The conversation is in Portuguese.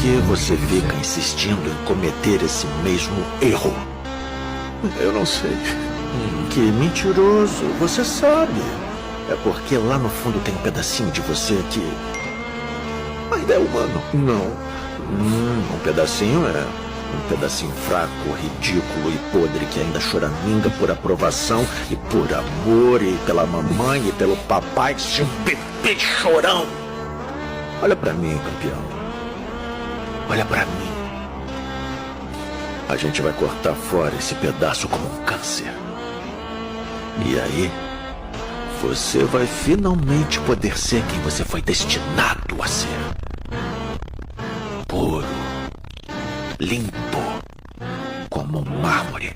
que você fica insistindo em cometer esse mesmo erro? Eu não sei. Que mentiroso, você sabe. É porque lá no fundo tem um pedacinho de você que ainda é humano. Não. Um pedacinho é. Um pedacinho fraco, ridículo e podre que ainda choraminga por aprovação e por amor e pela mamãe e pelo papai, seu bebê chorão. Olha pra mim, campeão. Olha pra mim. A gente vai cortar fora esse pedaço como um câncer. E aí, você vai finalmente poder ser quem você foi destinado a ser. Puro, limpo, como um mármore.